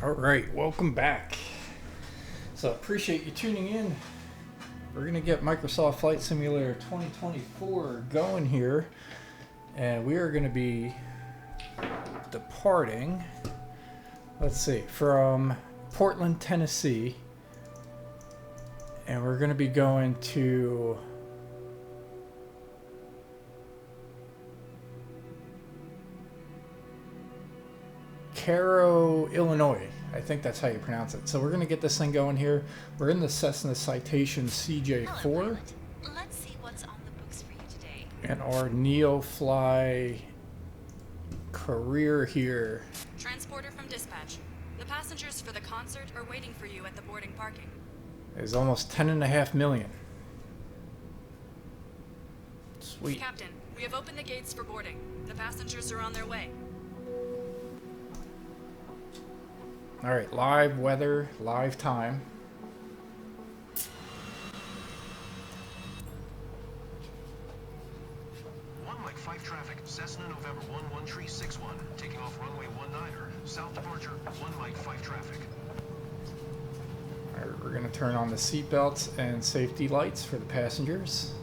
All right, welcome back. So appreciate you tuning in. We're gonna get Microsoft Flight Simulator 2024 going here, and we are gonna be departing, let's see, from Portland, Tennessee, and we're gonna be going to Cairo, Illinois. I think that's how you pronounce it. So we're going to get this thing going here. We're in the Cessna Citation CJ4. Let's see what's on the books for you today. And our NeoFly career here. Transporter from dispatch. The passengers for the concert are waiting for you at the boarding parking. Is almost 10.5 million. Sweet. Captain, we have opened the gates for boarding. The passengers are on their way. All right, live weather, live time. Mike 5 traffic, Cessna November 11361, taking off runway 19er, south departure, Mike 5 traffic. All right, we're gonna turn on the seat belts and safety lights for the passengers.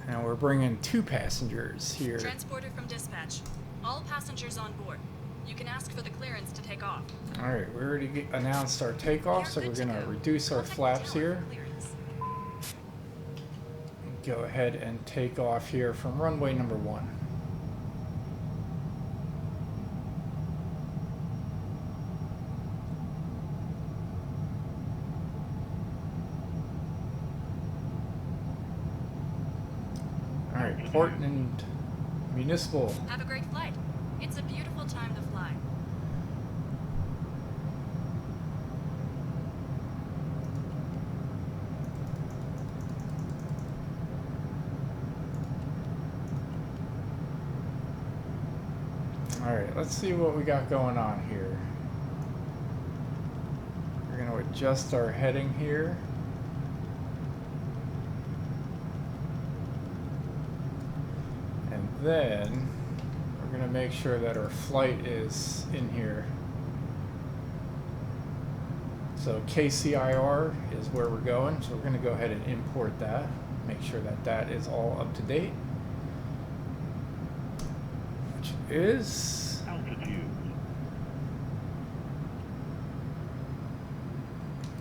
And we're bringing 2 passengers here. Transporter from dispatch. All passengers on board. You can ask for the clearance to take off. All right, we already announced our takeoff, so we're gonna reduce our flaps here. Go ahead and take off here from runway number 1. All right, Portland Municipal. Have a great flight. It's a beautiful time to fly. All right, let's see what we got going on here. We're going to adjust our heading here. And then we're going to make sure that our flight is in here. So KCIR is where we're going, so we're going to go ahead and import that. Make sure that that is all up to date. Which is altitude.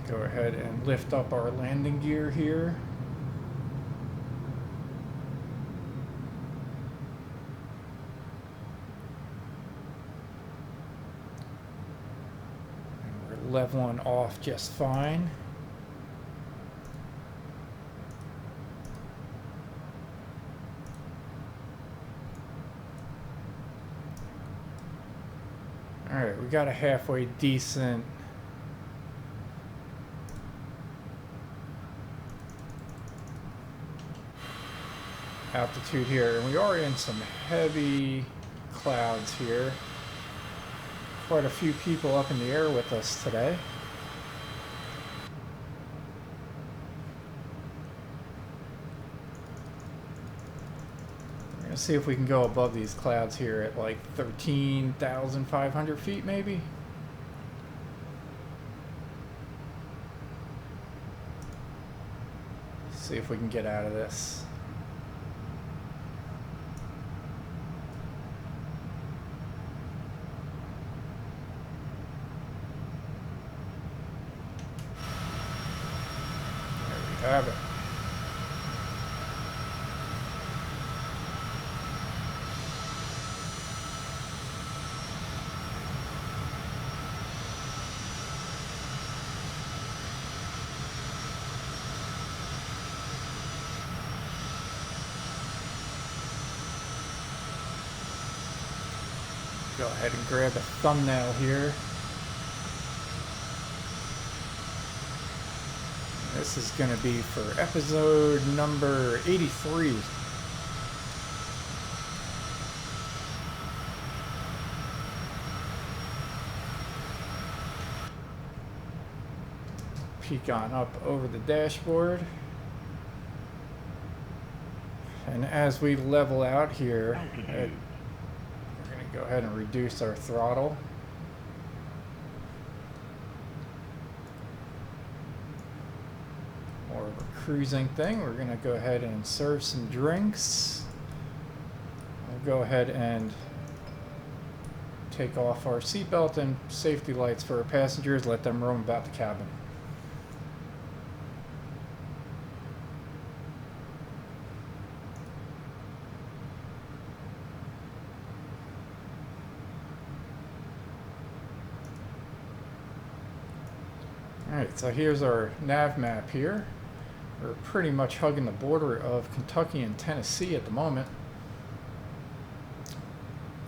Go ahead and lift up our landing gear here. Leveling off just fine. All right, we got a halfway decent altitude here, and we are in some heavy clouds here. Quite a few people up in the air with us today. We're gonna see if we can go above these clouds here at like 13,500 feet maybe. See if we can get out of this. Have it. Go ahead and grab a thumbnail here. This is going to be for episode number 83. Peek on up over the dashboard. And as we level out here, we're going to go ahead and reduce our throttle. More of a cruising thing. We're going to go ahead and serve some drinks. We'll go ahead and take off our seatbelt and safety lights for our passengers, let them roam about the cabin. Alright, so here's our nav map here. We're pretty much hugging the border of Kentucky and Tennessee at the moment.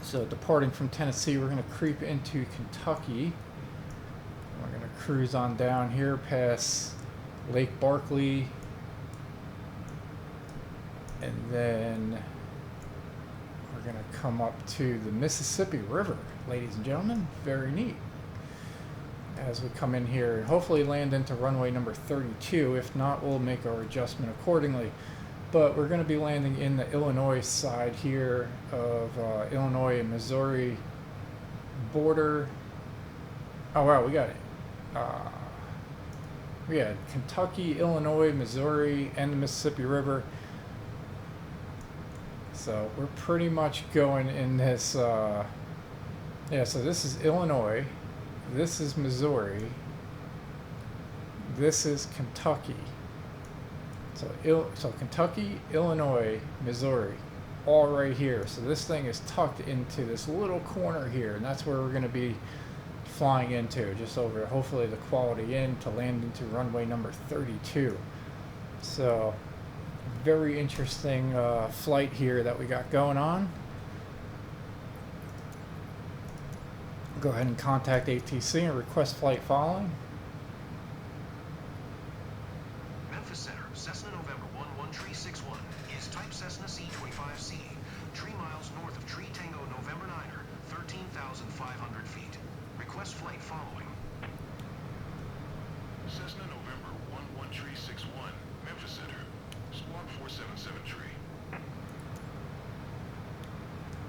So departing from Tennessee, we're going to creep into Kentucky. We're going to cruise on down here past Lake Barkley. And then we're going to come up to the Mississippi River, ladies and gentlemen. Very neat. As we come in here and hopefully land into runway number 32. If not, we'll make our adjustment accordingly. But we're going to be landing in the Illinois side here of Illinois and Missouri border. Oh wow, we got it. We had Kentucky, Illinois, Missouri, and the Mississippi River. So we're pretty much going in this. Yeah, so this is Illinois. This is Missouri. This is Kentucky. So Kentucky, Illinois, Missouri, all right here. So this thing is tucked into this little corner here, and that's where we're going to be flying into, just over hopefully the Quality Inn to land into runway number 32. So very interesting flight here that we got going on. Go ahead and contact ATC and request flight following. Memphis Center, Cessna November 11 Tree 61 is type Cessna C25C, 3 miles north of Tree Tango November 9er, 13,500 feet. Request flight following. Cessna November 11 Tree 61, Memphis Center, Squawk 477 Tree.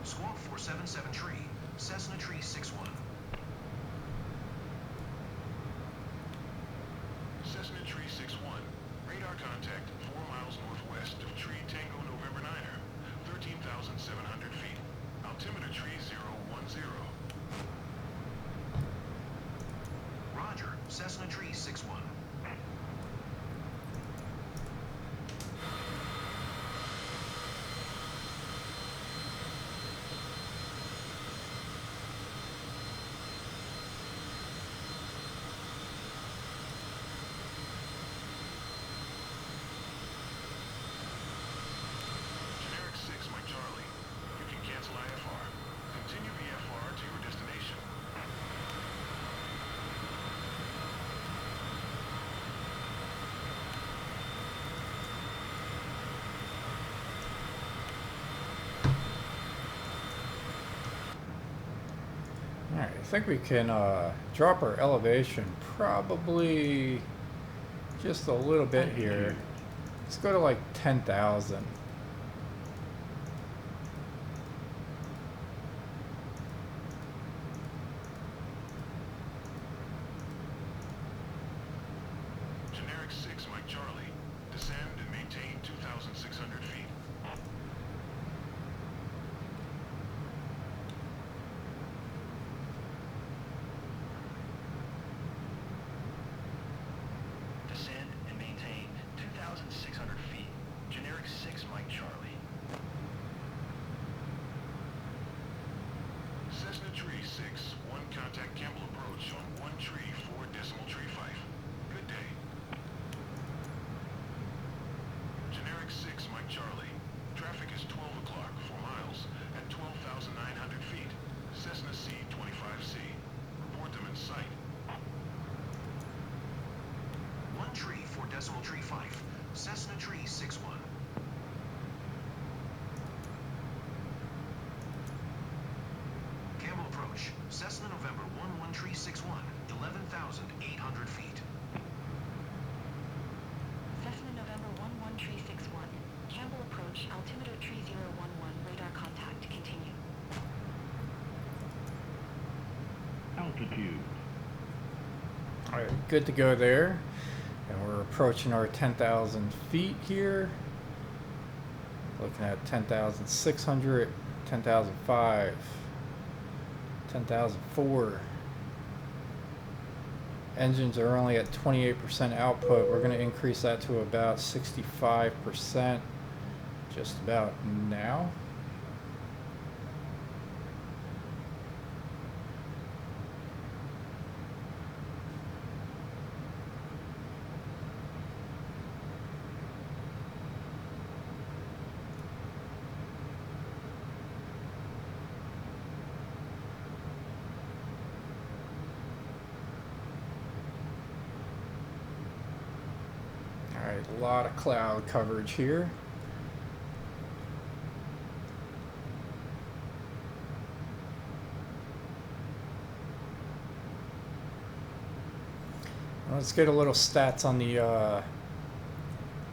Squawk 477 Tree, Cessna Tree 61. Cessna Tree 61, radar contact 4 miles northwest of Tree Tango November 9er, 13,700 feet. Altimeter Tree 010. Roger, Cessna Tree 61. Alright, I think we can drop our elevation probably just a little bit here. Let's go to like 10,000. Generic 6, Mike Charlie. Descend and maintain 2,600 feet. Descend and maintain 2,600 feet. Generic 6, Mike Charlie. Cessna Tree 6, 1 contact Campbell approach on 1 tree 4 decimal tree 5. Good day. Generic 6, Mike Charlie. Traffic is 12 o'clock, 4 miles, at 12,900 feet. Cessna C25C. Report them in sight. 1 tree 4 decimal tree 5. Cessna Tree 61. Campbell approach. Cessna November 11 Tree 61. 11,800 feet. Cessna November 11 Tree 61. Campbell approach, altimeter altitude. All right, good to go there. And we're approaching our 10,000 feet here. Looking at 10,600, 10,005, 10,004. Engines are only at 28% output. We're going to increase that to about 65% just about now. A lot of cloud coverage here. Let's get a little stats on the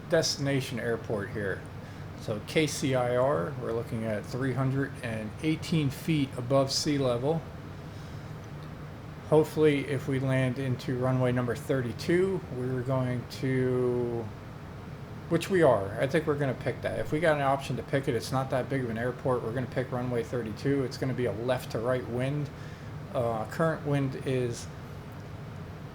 destination airport here. So KCIR, we're looking at 318 feet above sea level. Hopefully, if we land into runway number 32, we're going to, which we are, I think we're going to pick that. If we got an option to pick it, it's not that big of an airport. We're going to pick runway 32. It's going to be a left to right wind. Current wind is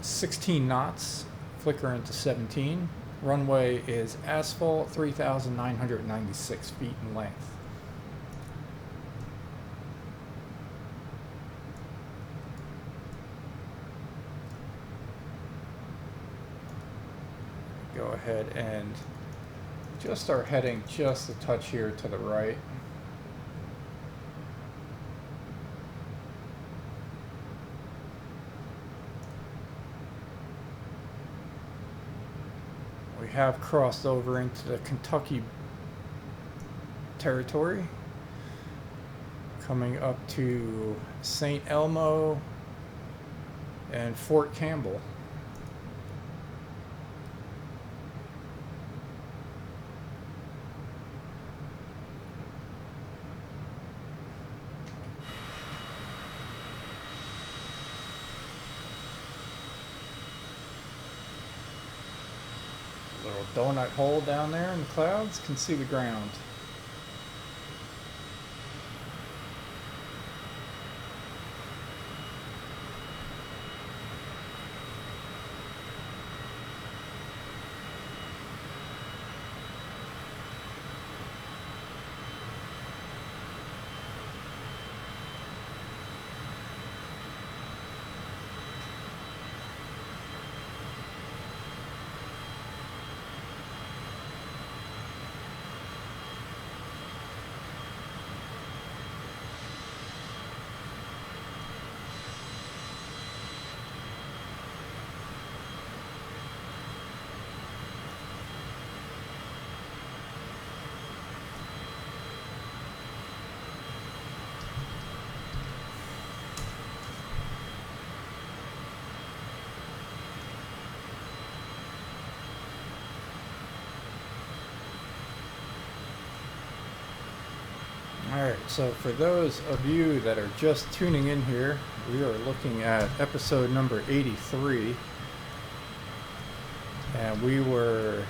16 knots, flickering to 17. Runway is asphalt, 3,996 feet in length. Go ahead and just start heading just a touch here to the right. We have crossed over into the Kentucky territory, coming up to St. Elmo and Fort Campbell. Little donut hole down there in the clouds, can see the ground. Alright, so for those of you that are just tuning in here, we are looking at episode number 83. And we were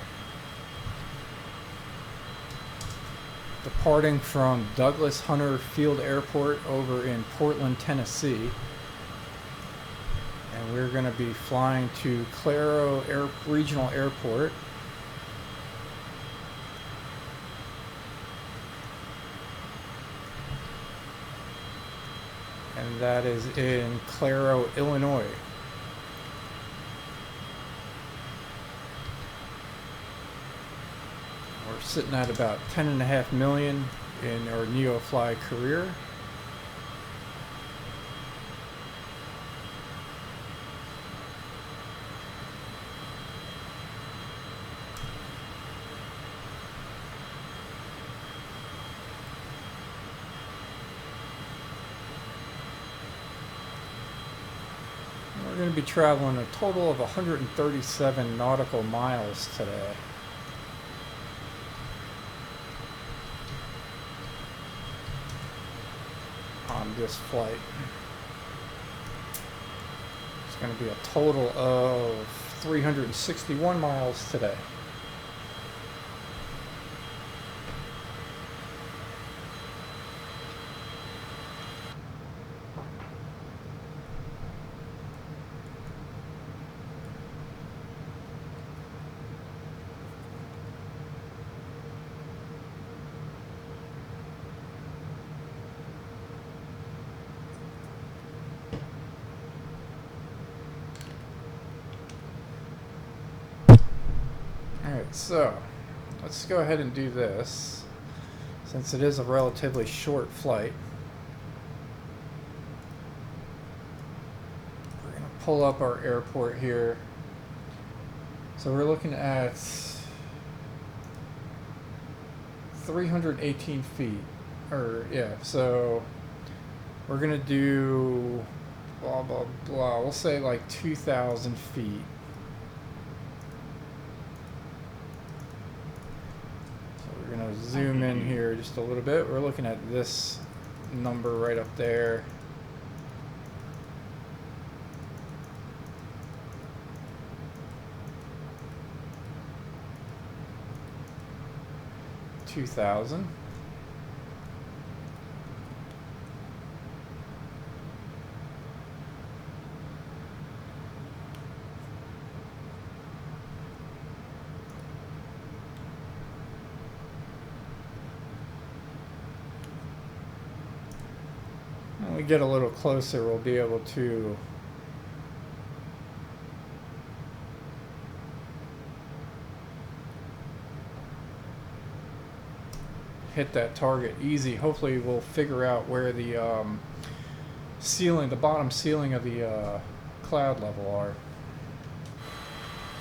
departing from Douglas Hunter Field Airport over in Portland, Tennessee. And we're going to be flying to Cairo Regional Airport. And that is in Cairo, Illinois. We're sitting at about 10.5 million in our NeoFly career. We're going to be traveling a total of 137 nautical miles today. On this flight. going to be a total of 361 miles today. Alright, so let's go ahead and do this, since it is a relatively short flight. We're going to pull up our airport here. So we're looking at 318 feet. So we're going to do blah, blah, blah. We'll say like 2,000 feet. We're going to zoom in here just a little bit. We're looking at this number right up there. $2,000. When we get a little closer, we'll be able to hit that target easy. Hopefully we'll figure out where the ceiling, the bottom ceiling of the cloud level are.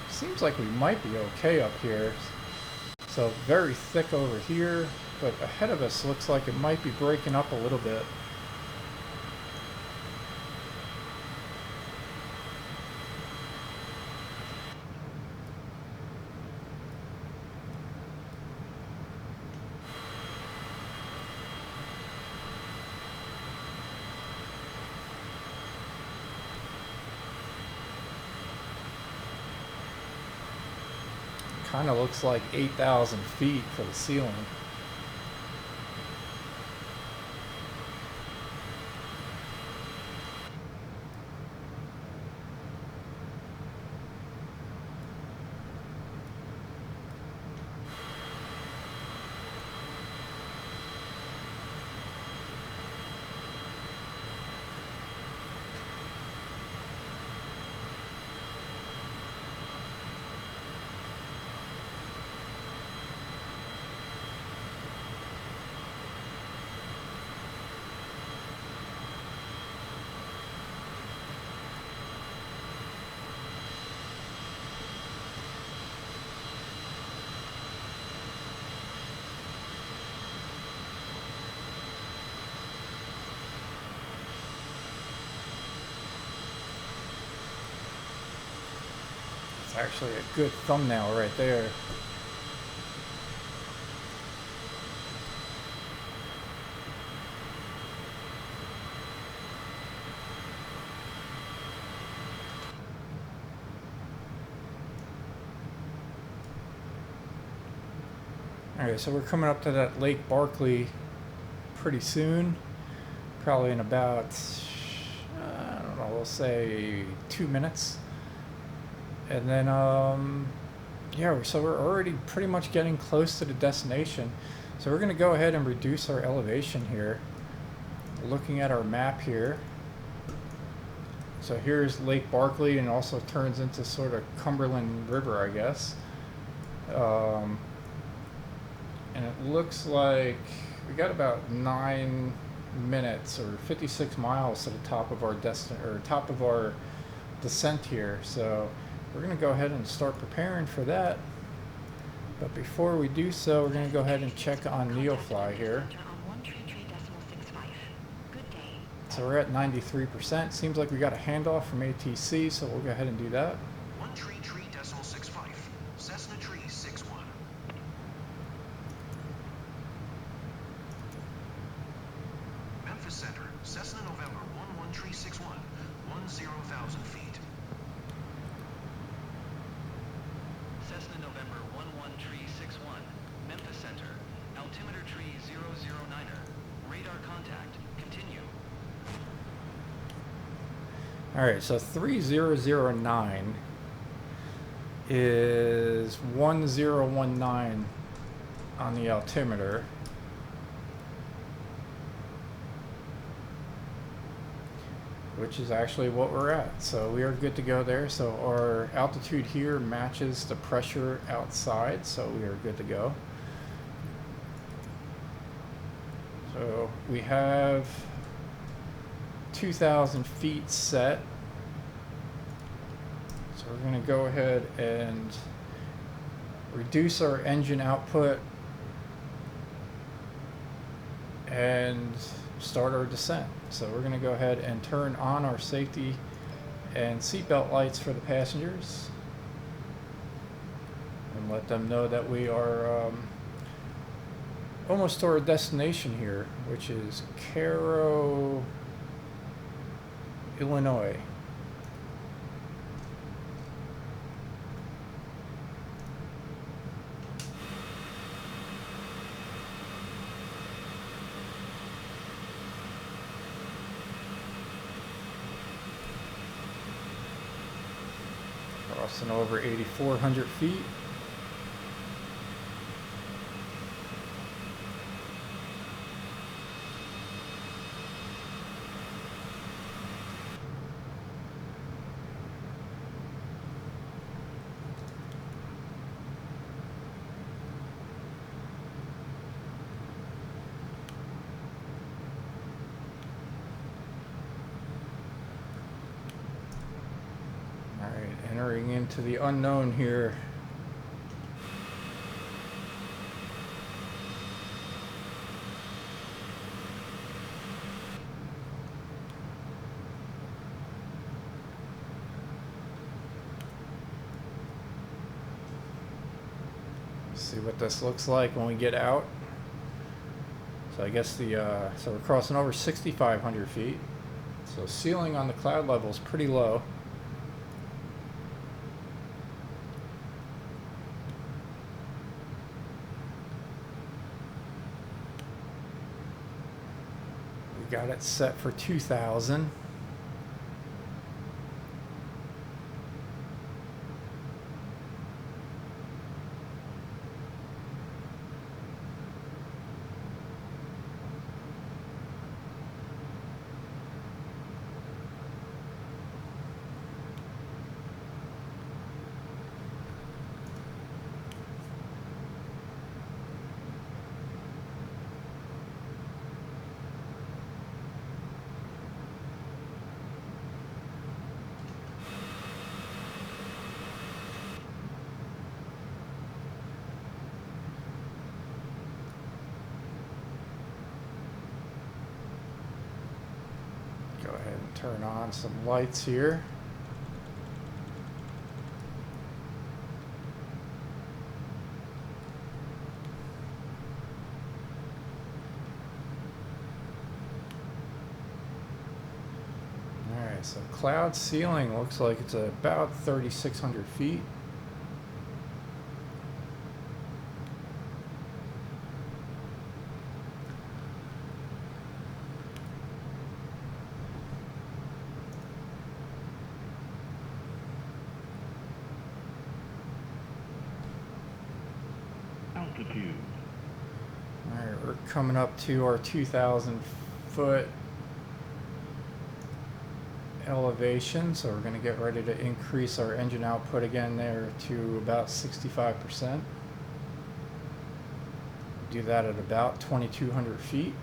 Seems like we might be okay up here. So very thick over here, but ahead of us looks like it might be breaking up a little bit. Kind of looks like 8,000 feet for the ceiling. Actually a good thumbnail right there. Alright, so we're coming up to that Lake Barkley pretty soon. Probably in about, I don't know, we'll say 2 minutes. And then, yeah, so we're already pretty much getting close to the destination. So we're going to go ahead and reduce our elevation here. Looking at our map here. So here's Lake Barkley, and also turns into sort of Cumberland River, I guess. And it looks like we got about 9 minutes or 56 miles to the top of our top of our descent here. So we're going to go ahead and start preparing for that. But before we do so, we're going to go ahead and check on NeoFly here. So we're at 93%. Seems like we got a handoff from ATC, so we'll go ahead and do that. 133.65, Cessna Tree 61. Memphis Center, Cessna November 11361, 10,000 feet. Cessna November 11 tree 61, Memphis Center, altimeter tree 009er, radar contact, continue. Alright, so 3009 is 1019 on the altimeter. Which is actually what we're at. So we are good to go there. So our altitude here matches the pressure outside, so we are good to go. So we have 2,000 feet set. So we're going to go ahead and reduce our engine output and start our descent. So we're going to go ahead and turn on our safety and seatbelt lights for the passengers and let them know that we are almost to our destination here, which is Cairo, Illinois. Crossing over 8,400 feet. Entering into the unknown here. See what this looks like when we get out. So I guess the so we're crossing over 6,500 feet. So ceiling on the cloud level is pretty low. Got it set for 2,000. Go ahead and turn on some lights here. Alright, so cloud ceiling looks like it's about 3,600 feet. Altitude. Alright, we're coming up to our 2,000 foot elevation, so we're going to get ready to increase our engine output again there to about 65%. Do that at about 2,200 feet.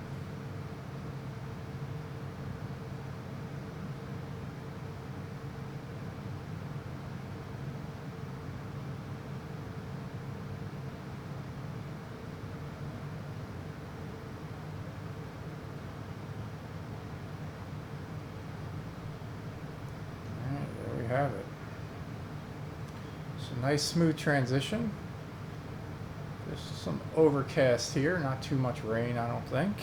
Have it. So nice smooth transition. Just some overcast here, not too much rain, I don't think.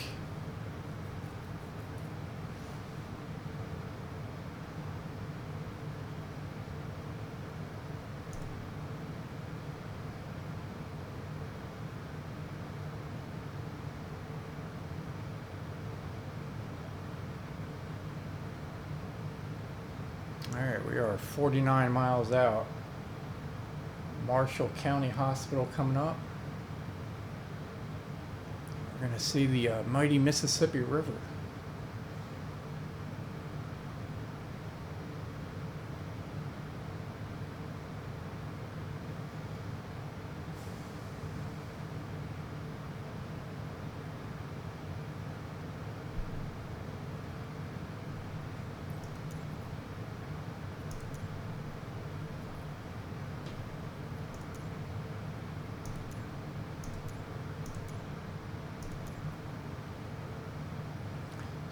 We are 49 miles out. Marshall County Hospital coming up. We're going to see the mighty Mississippi River.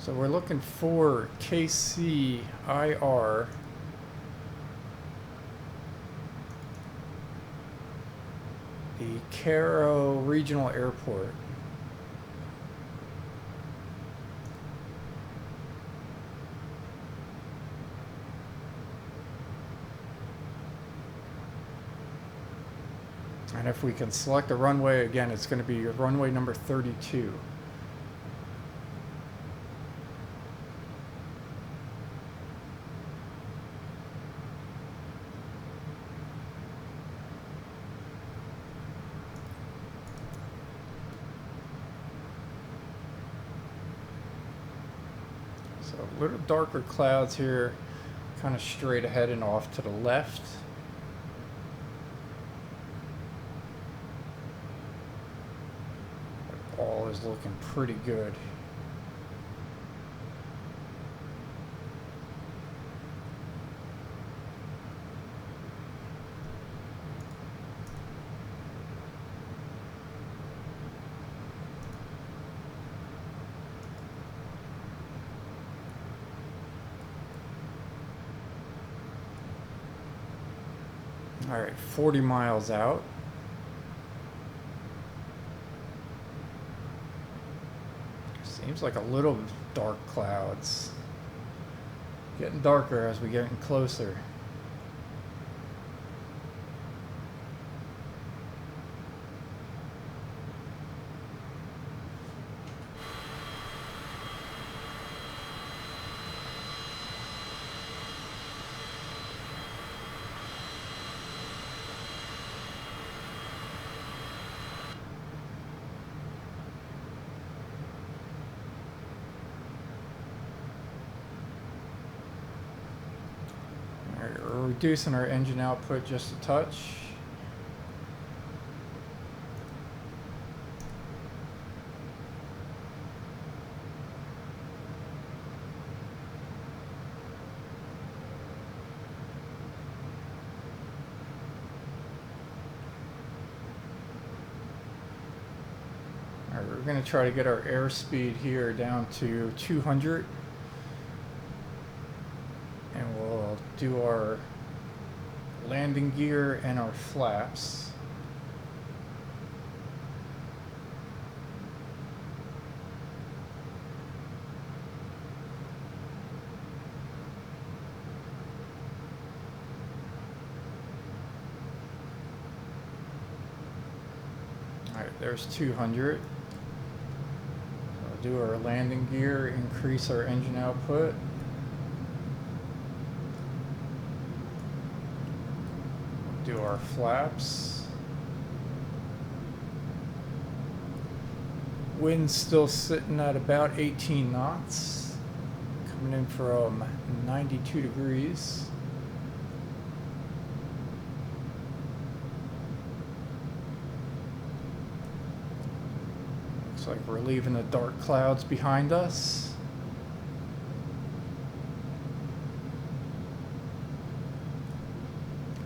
So we're looking for KCIR. The Cairo Regional Airport. And if we can select a runway, again, it's going to be runway number 32. So a little darker clouds here, kind of straight ahead and off to the left. But all is looking pretty good. All right, 40 miles out. Seems like a little dark clouds. Getting darker as we get closer. We're reducing our engine output just a touch. All right, we're going to try to get our airspeed here down to 200. And we'll do our landing gear and our flaps. All right, there's 200. We'll do our landing gear, increase our engine output. Do our flaps. Wind's still sitting at about 18 knots, coming in from 92 degrees. Looks like we're leaving the dark clouds behind us.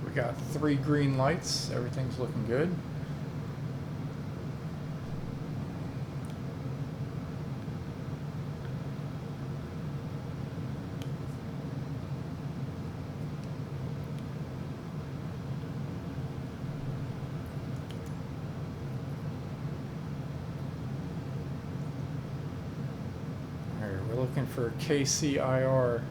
We got 3 green lights. Everything's looking good. All right, we're looking for KCIR.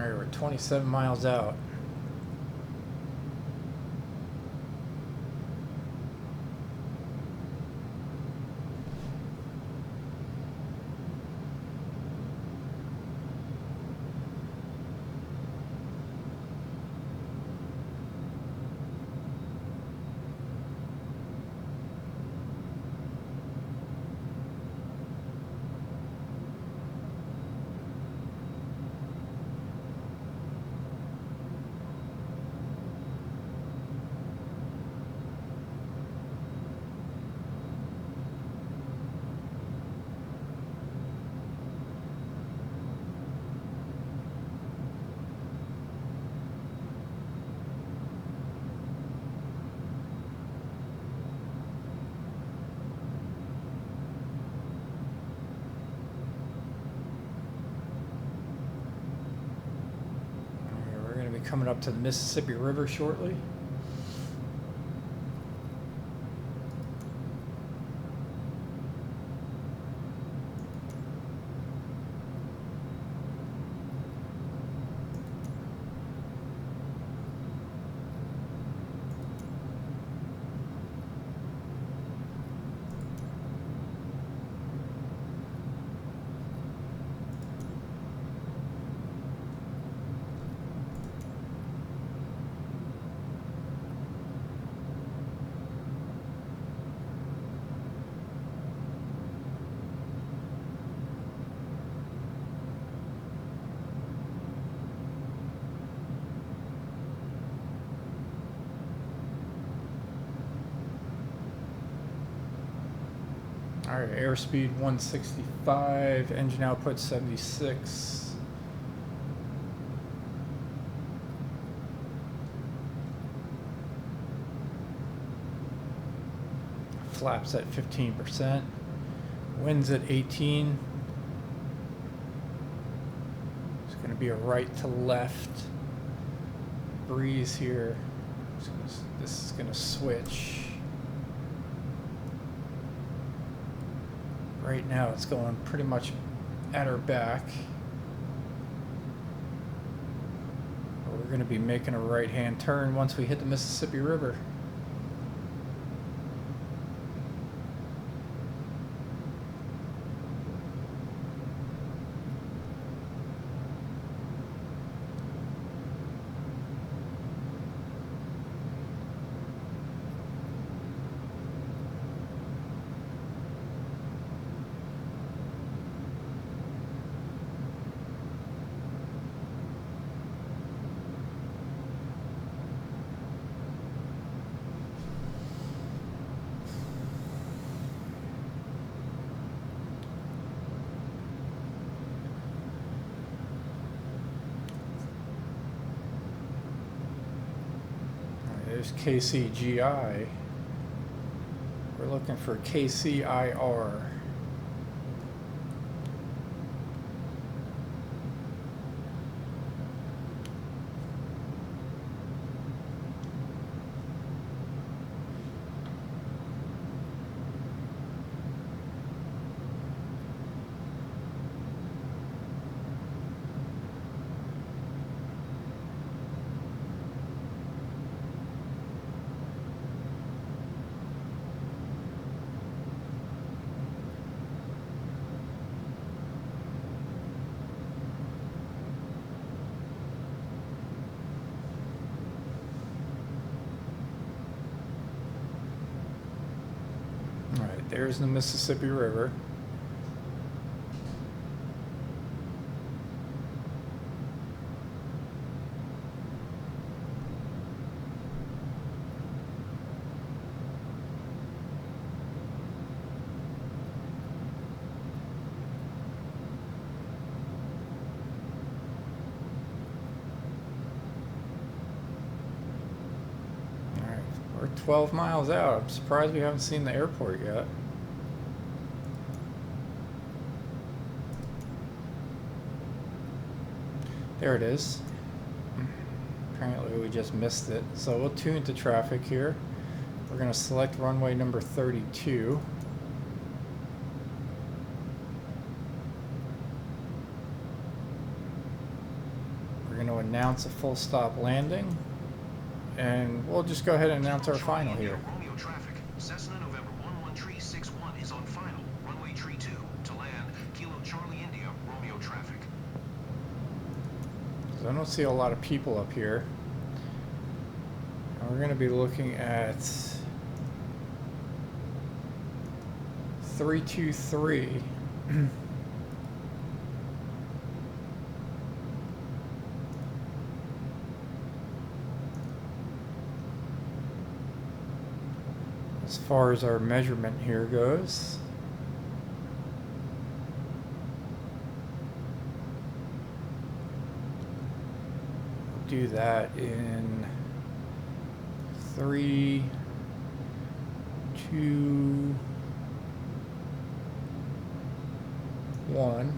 Alright, we're 27 miles out. Coming up to the Mississippi River shortly. Alright, airspeed 165, engine output 76. Flaps at 15%. Winds at 18. It's going to be a right to left breeze here. This is going to switch. Right now it's going pretty much at her back. We're going to be making a right-hand turn once we hit the Mississippi River. There's KCGI. We're looking for KCIR. There's the Mississippi River. All right, we're 12 miles out. I'm surprised we haven't seen the airport yet. There it is. Apparently we just missed it. So we'll tune to traffic here. We're going to select runway number 32. We're We're going to announce a full stop landing, and we'll just go ahead and announce our final here. Romeo traffic. Cessna November 11361 is on final. Runway tree 2 to land. Kilo Charlie India, Romeo traffic. So I don't see a lot of people up here. And we're going to be looking at 323. As far as our measurement here goes. We'll do that in 3, 2, 1.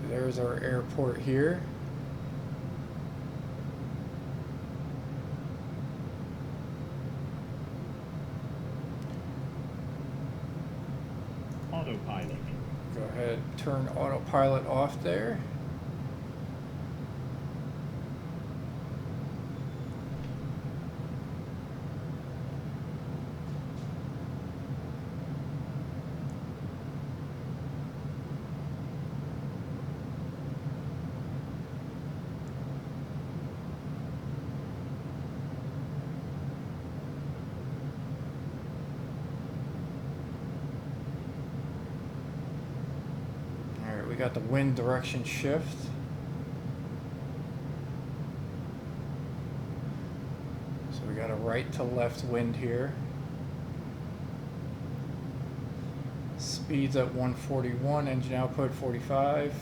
There's our airport here. Autopilot. Go ahead, turn autopilot off there. We got the wind direction shift. So we got a right to left wind here. Speeds at 141, engine output 45.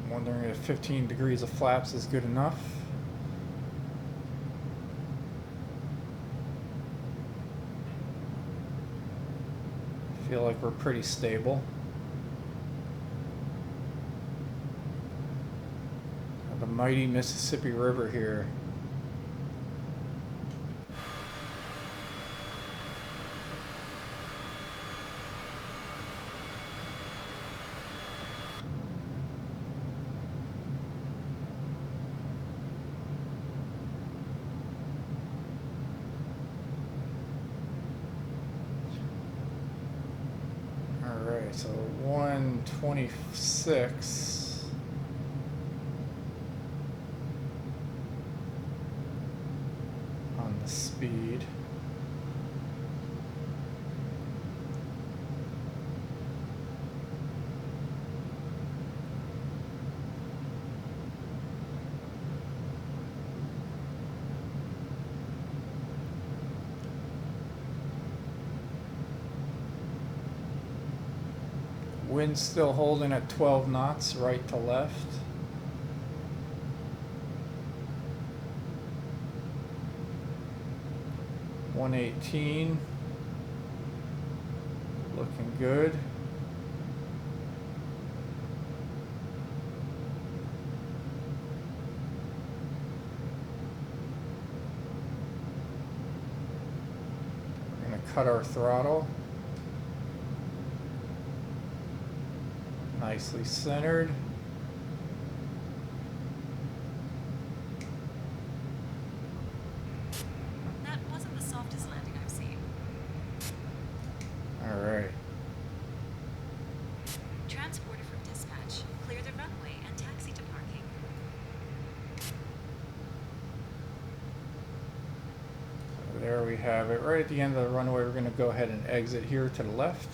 Wondering if 15 degrees of flaps is good enough. Feel like we're pretty stable. The mighty Mississippi River here. So 126 on the speed. Wind still holding at 12 knots, right to left. $118. Looking good. We're going to cut our throttle. Nicely centered. That wasn't the softest landing I've seen. All right. Transporter from dispatch. Clear the runway and taxi to parking. So there we have it. Right at the end of the runway, we're going to go ahead and exit here to the left.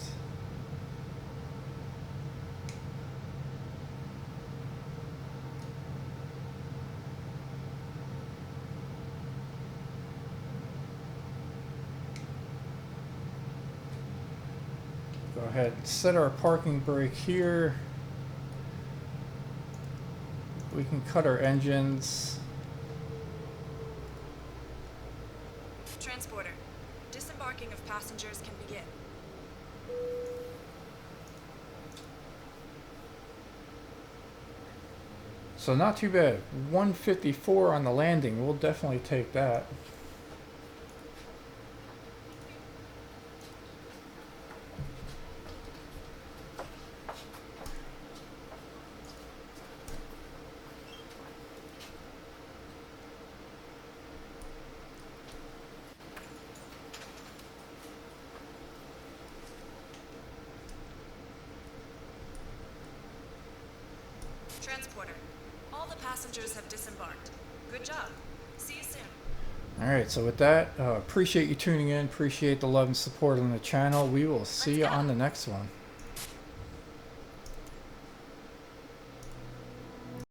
Go ahead and set our parking brake here. We can cut our engines. Transporter. disembarking of passengers can begin. So not too bad. 154 on the landing. We'll definitely take that. Transporter. All the passengers have disembarked. Good job. See you soon. Alright, so with that, appreciate you tuning in. Appreciate the love and support on the channel. We will see you on the next one.